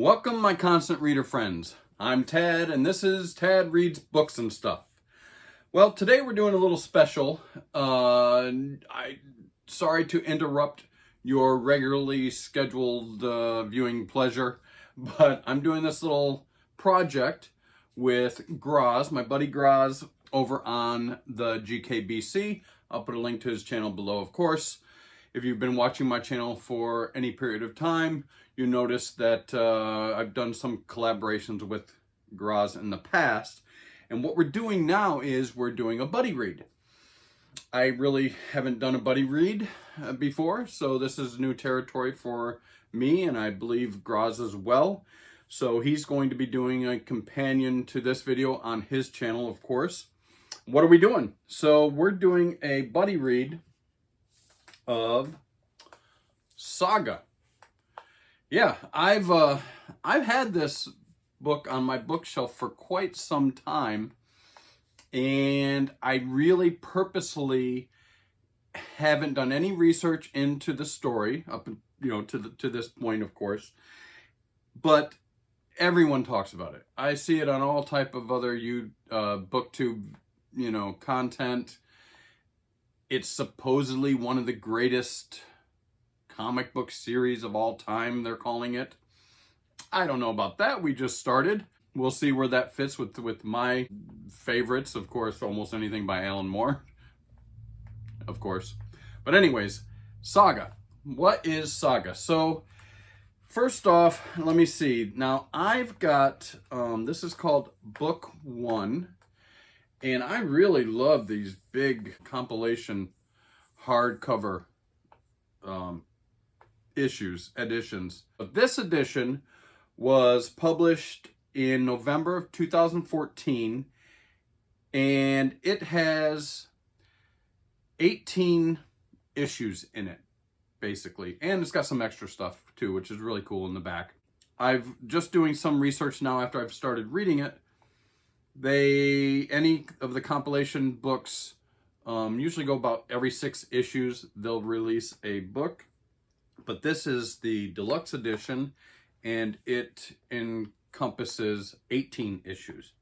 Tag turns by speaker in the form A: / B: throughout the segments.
A: Welcome, my constant reader friends. I'm Tad, and this is Tad Reads Books and Stuff. Well, today we're doing a little special. Sorry to interrupt your regularly scheduled viewing pleasure, but I'm doing this little project with Graz, my buddy Graz, over on the GKBC. I'll put a link to his channel below, of course. If you've been watching my channel for any period of time, you notice that I've done some collaborations with Graz in the past. And what we're doing now is we're doing a buddy read. I really haven't done a buddy read before, so this is new territory for me, and I believe Graz as well. So he's going to be doing a companion to this video on his channel, of course. What are we doing? So we're doing a buddy read of Saga. Yeah, I've had this book on my bookshelf for quite some time, and I really purposely haven't done any research into the story up, to this point, of course. But everyone talks about it. I see it on all type of other booktube, content. It's supposedly one of the greatest comic book series of all time, they're calling it. I don't know about that. We just started. We'll see where that fits with my favorites. Of course, almost anything by Alan Moore. Of course. But anyways, Saga. What is Saga? So, first off, let me see. Now, I've got, this is called Book 1. And I really love these big compilation hardcover editions. But this edition was published in November of 2014, and it has 18 issues in it, basically. And it's got some extra stuff too, which is really cool in the back. I've just doing some research now after I've started reading it. Any of the compilation books usually go about every 6 issues, they'll release a book. But this is the deluxe edition, and it encompasses 18 issues.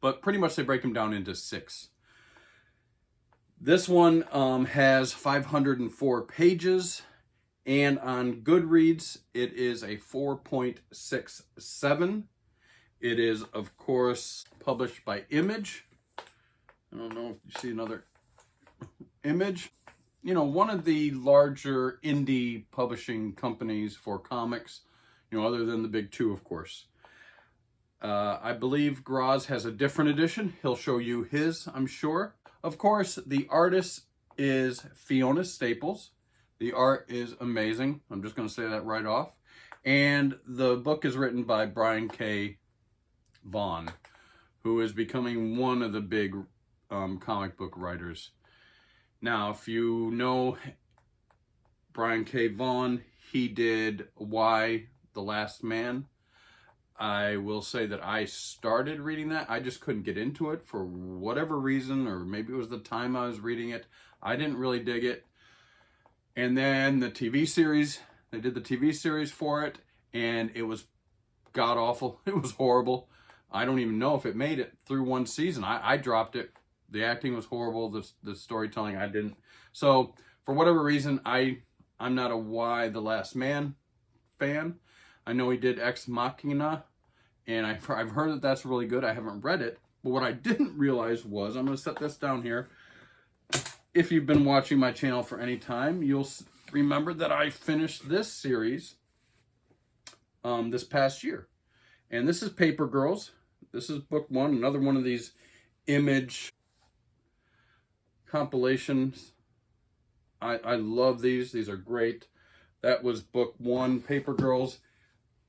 A: But pretty much they break them down into 6. This one has 504 pages, and on Goodreads it is a 4.67. It is, of course, published by Image. I don't know if you see another Image. One of the larger indie publishing companies for comics, other than the big 2, of course. I believe Graz has a different edition. He'll show you his, I'm sure. Of course, the artist is Fiona Staples. The art is amazing. I'm just going to say that right off. And the book is written by Brian K. Vaughan, who is becoming one of the big comic book writers. Now, if you know Brian K. Vaughan, he did Why the Last Man. I will say that I started reading that. I just couldn't get into it for whatever reason, or maybe it was the time I was reading it. I didn't really dig it. And then the TV series, they did the TV series for it, and it was god-awful. It was horrible. I don't even know if it made it through one season. I dropped it. The acting was horrible. The storytelling, I didn't. So, for whatever reason, I'm not a Why the Last Man fan. I know he did Ex Machina, and I've heard that that's really good. I haven't read it. But what I didn't realize was, I'm going to set this down here. If you've been watching my channel for any time, you'll remember that I finished this series this past year. And this is Paper Girls. This is book 1, another one of these Image compilations. I love these. These are great. That was book 1, Paper Girls,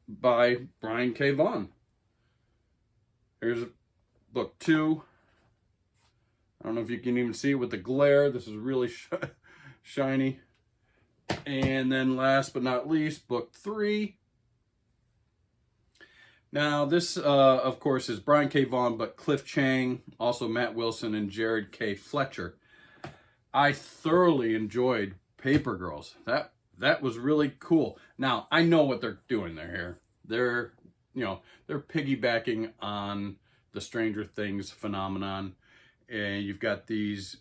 A: by Brian K. Vaughan. Here's book 2. I don't know if you can even see it with the glare. This is really shiny. And then last but not least, book 3. Now, this, of course, is Brian K. Vaughan, but Cliff Chang, also Matt Wilson, and Jared K. Fletcher. I thoroughly enjoyed Paper Girls. That that was really cool. Now, I know what they're doing there here. They're, they're piggybacking on the Stranger Things phenomenon. And you've got these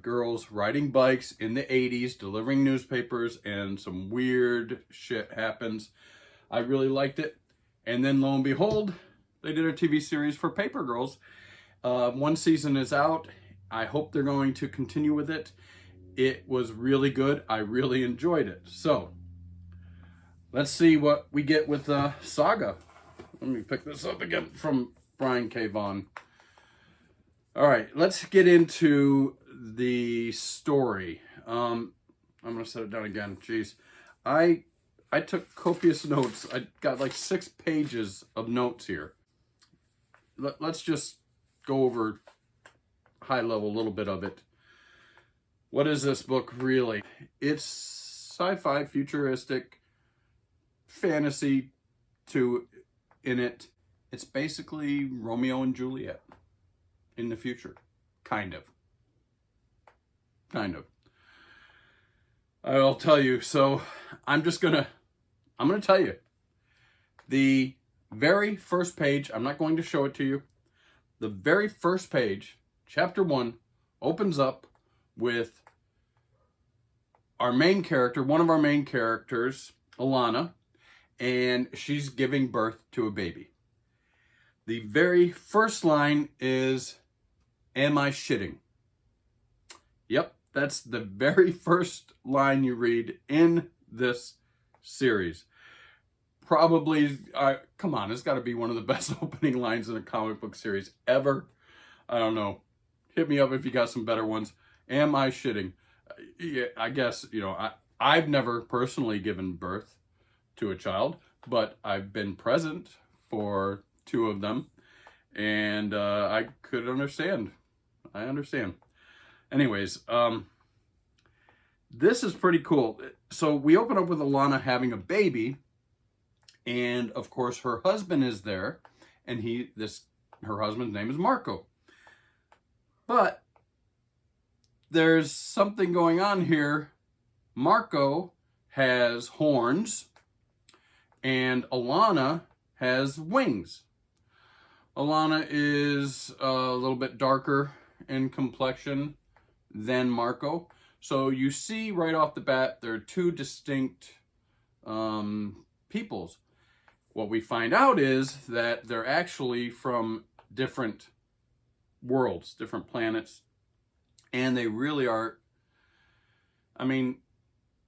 A: girls riding bikes in the 80s, delivering newspapers, and some weird shit happens. I really liked it. And then lo and behold, they did a TV series for Paper Girls. One season is out. I hope they're going to continue with it. It was really good. I really enjoyed it. So, let's see what we get with Saga. Let me pick this up again from Brian K. Vaughan. All right, let's get into the story. I'm going to set it down again. Jeez. I took copious notes. I got like 6 pages of notes here. Let's just go over high level a little bit of it. What is this book really? It's sci-fi, futuristic, fantasy in it. It's basically Romeo and Juliet in the future. Kind of. I'll tell you. So I'm gonna tell you. The very first page, I'm not going to show it to you. The very first page, chapter 1, opens up with our main character, one of our main characters, Alana, and she's giving birth to a baby. The very first line is, "Am I shitting?" Yep, that's the very first line you read in this series. Probably, come on, it's got to be one of the best opening lines in a comic book series ever. I don't know. Hit me up if you got some better ones. Am I shitting? Yeah, I guess, I've never personally given birth to a child, but I've been present for 2 of them, and I could understand. I understand. Anyways, this is pretty cool. So we open up with Alana having a baby, and of course her husband is there, and her husband's name is Marco. But there's something going on here. Marco has horns, and Alana has wings. Alana is a little bit darker in complexion than Marco. So you see right off the bat, there are 2 distinct peoples. What we find out is that they're actually from different worlds, different planets. And they really are, they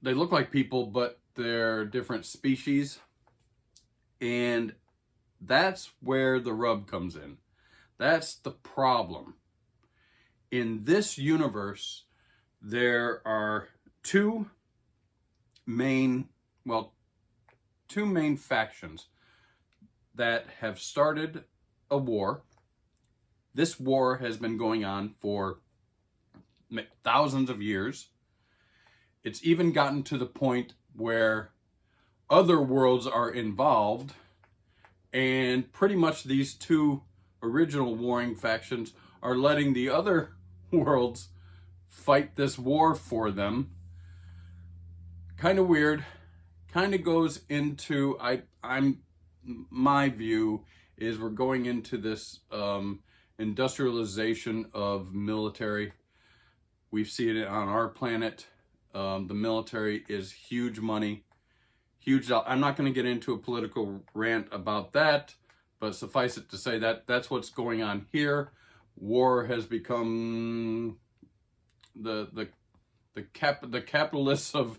A: look like people, but they're different species. And that's where the rub comes in. That's the problem. In this universe, there are two main factions that have started a war. This war has been going on for thousands of years. It's even gotten to the point where other worlds are involved, and pretty much these 2 original warring factions are letting the other worlds fight this war for them. Kind of weird. Kind of goes into, my view is we're going into this industrialization of military. We've seen it on our planet. The military is huge money. I'm not going to get into a political rant about that, but suffice it to say that that's what's going on here. War has become the capitalists of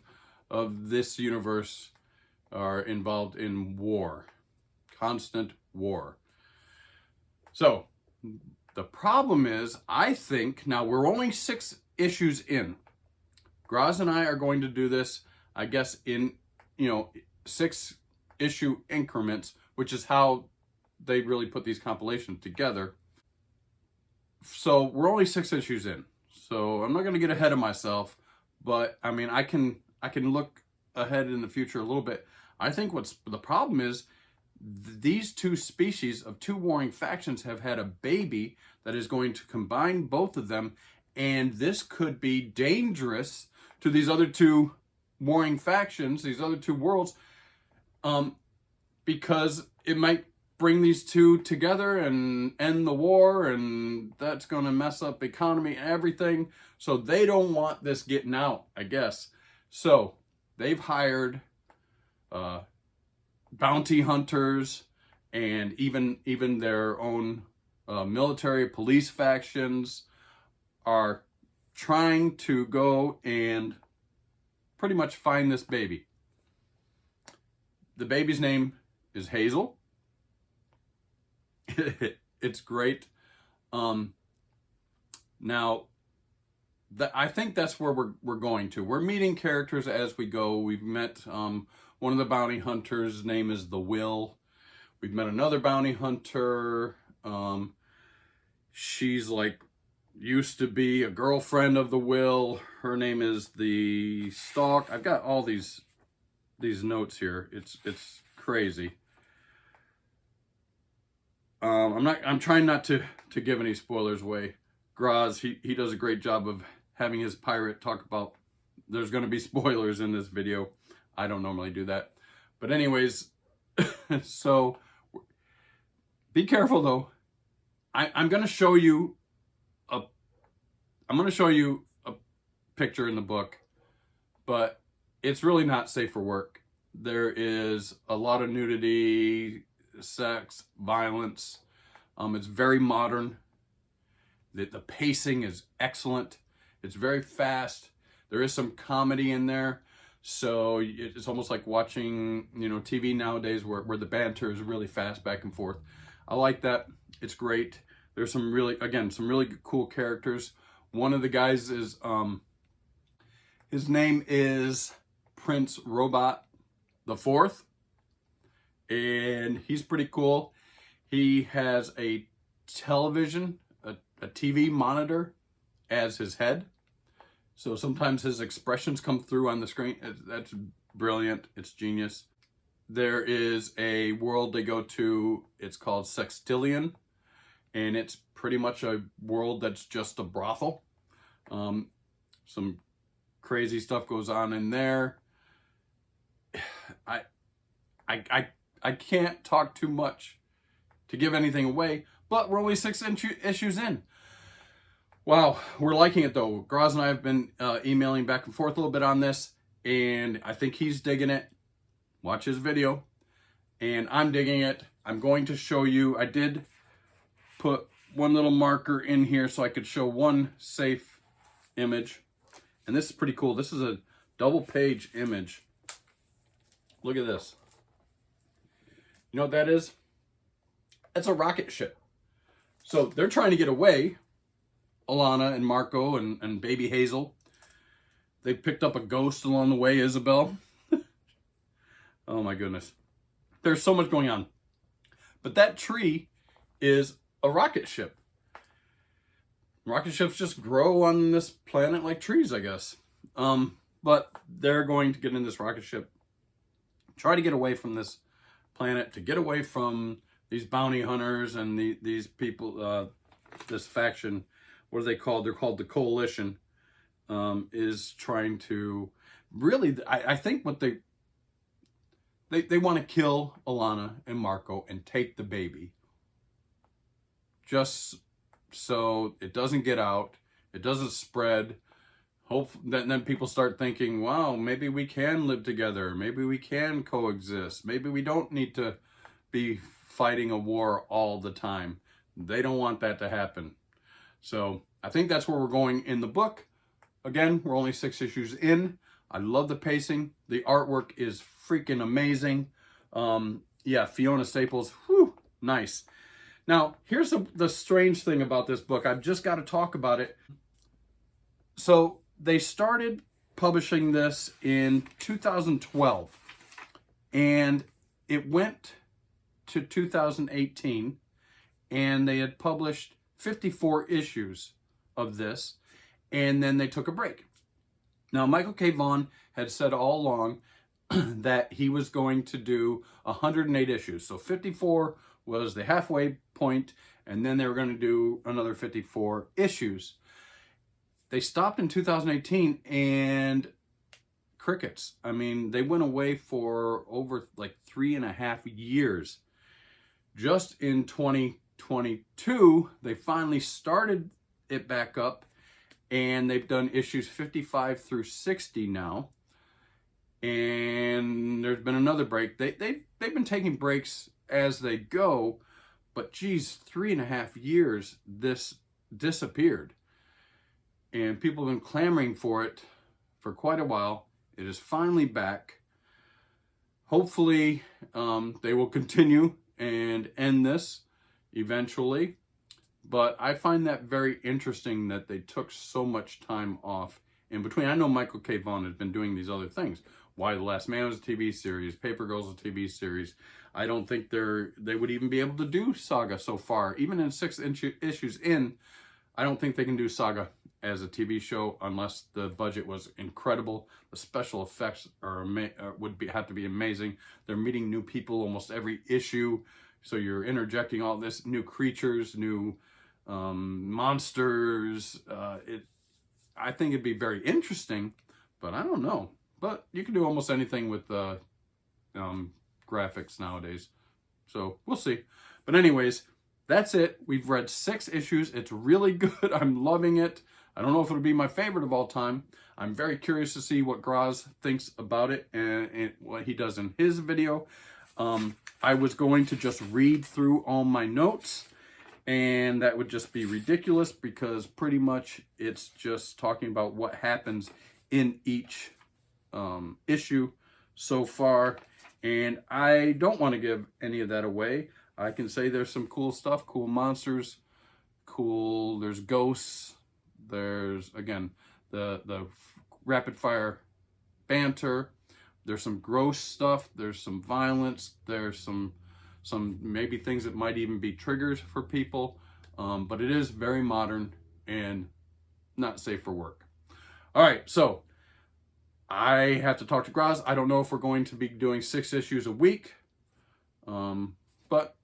A: this universe are involved in war, constant war. So the problem is, I think now we're only 6 issues in. Graz and I are going to do this, I guess, in 6 issue increments, which is how they really put these compilations together. So we're only 6 issues in. So I'm not going to get ahead of myself, but I can look ahead in the future a little bit. I think what's the problem is these 2 species of 2 warring factions have had a baby that is going to combine both of them, and this could be dangerous to these other 2 warring factions, these other two worlds, because it might bring these two together and end the war, and that's going to mess up the economy and everything. So they don't want this getting out, I guess. So they've hired bounty hunters and even their own military police factions are trying to go and pretty much find this baby. The baby's name is Hazel. It's great. Now, I think that's where we're going to. We're meeting characters as we go. We've met one of the bounty hunters' name is the Will. We've met another bounty hunter. She's like used to be a girlfriend of the Will. Her name is the Stalk. I've got all these notes here. It's crazy. I'm trying not to give any spoilers away. Graz, he does a great job of having his pirate talk about, there's going to be spoilers in this video. I don't normally do that. But anyways, so be careful though. I'm going to show you a picture in the book, but it's really not safe for work. There is a lot of nudity, sex, violence. It's very modern. The pacing is excellent. It's very fast. There is some comedy in there. So it's almost like watching, TV nowadays where the banter is really fast back and forth. I like that. It's great. There's some really cool characters. One of the guys is, his name is Prince Robot the Fourth. And he's pretty cool. He has a television, a TV monitor as his head. So sometimes his expressions come through on the screen. That's brilliant. It's genius. There is a world they go to. It's called Sextillion. And it's pretty much a world that's just a brothel. Some crazy stuff goes on in there. I can't talk too much to give anything away, but we're only 6 issues in. Wow, we're liking it though. Graz and I have been emailing back and forth a little bit on this, and I think he's digging it. Watch his video, and I'm digging it. I'm going to show you, I did put one little marker in here so I could show one safe image, and this is pretty cool. This is a double-page image. Look at this. You know what that is? That's a rocket ship. So they're trying to get away, Alana and Marco and baby Hazel. They picked up a ghost along the way, Isabel. Oh my goodness. There's so much going on. But that tree is a rocket ship. Rocket ships just grow on this planet like trees, I guess. But they're going to get in this rocket ship, try to get away from this planet, to get away from these bounty hunters and these people, this faction. What are they called? They're called the Coalition. Is trying to really, I think what they want to kill Alana and Marco and take the baby, just so it doesn't get out, it doesn't spread. Hope that then people start thinking, wow, maybe we can live together, maybe we can coexist, maybe we don't need to be fighting a war all the time. They don't want that to happen. So I think that's where we're going in the book. Again, we're only 6 issues in. I love the pacing. The artwork is freaking amazing. Yeah, Fiona Staples, whew, nice. Now, here's the strange thing about this book. I've just got to talk about it. So they started publishing this in 2012, and it went to 2018, and they had published 54 issues of this, and then they took a break. Now, Michael K. Vaughan had said all along that he was going to do 108 issues. So 54 was the halfway point, and then they were going to do another 54 issues. They stopped in 2018, and crickets. I mean, they went away for over like 3.5 years. Just in 2022, they finally started it back up, and they've done issues 55 through 60 now. And there's been another break. They've been taking breaks as they go, but geez, 3.5 years this disappeared. And people have been clamoring for it for quite a while. It is finally back. Hopefully, they will continue and end this eventually. But I find that very interesting that they took so much time off in between. I know Michael K. Vaughan has been doing these other things. Why the Last Man was a TV series. Paper Girls a TV series. I don't think they would even be able to do Saga so far. Even in 6 issues in, I don't think they can do Saga as a TV show unless the budget was incredible. The special effects have to be amazing. They're meeting new people almost every issue, so you're interjecting all this new creatures, new monsters. I think it'd be very interesting, but I don't know. But you can do almost anything with graphics nowadays, so we'll see. But anyways, that's it. We've read 6 issues. It's really good. I'm loving it. I don't know if it'll be my favorite of all time. I'm very curious to see what Graz thinks about it and what he does in his video. I was going to just read through all my notes, and that would just be ridiculous because pretty much it's just talking about what happens in each issue so far. And I don't want to give any of that away. I can say there's some cool stuff, cool monsters, there's ghosts. There's, again, the rapid fire banter. There's some gross stuff. There's some violence. There's some maybe things that might even be triggers for people. But it is very modern and not safe for work. All right, so I have to talk to Graz. I don't know if we're going to be doing 6 issues a week. But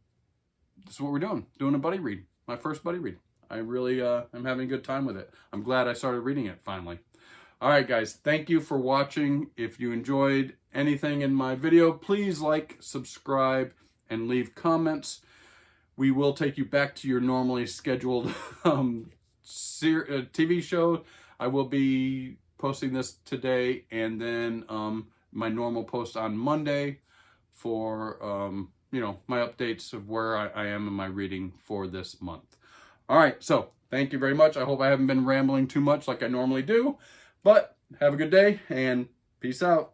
A: this is what we're doing a buddy read. My first buddy read. I really am having a good time with it. I'm glad I started reading it finally. All right, guys, thank you for watching. If you enjoyed anything in my video, please like, subscribe, and leave comments. We will take you back to your normally scheduled TV show. I will be posting this today, and then my normal post on Monday for my updates of where I am in my reading for this month. All right, so thank you very much. I hope I haven't been rambling too much like I normally do, but have a good day and peace out.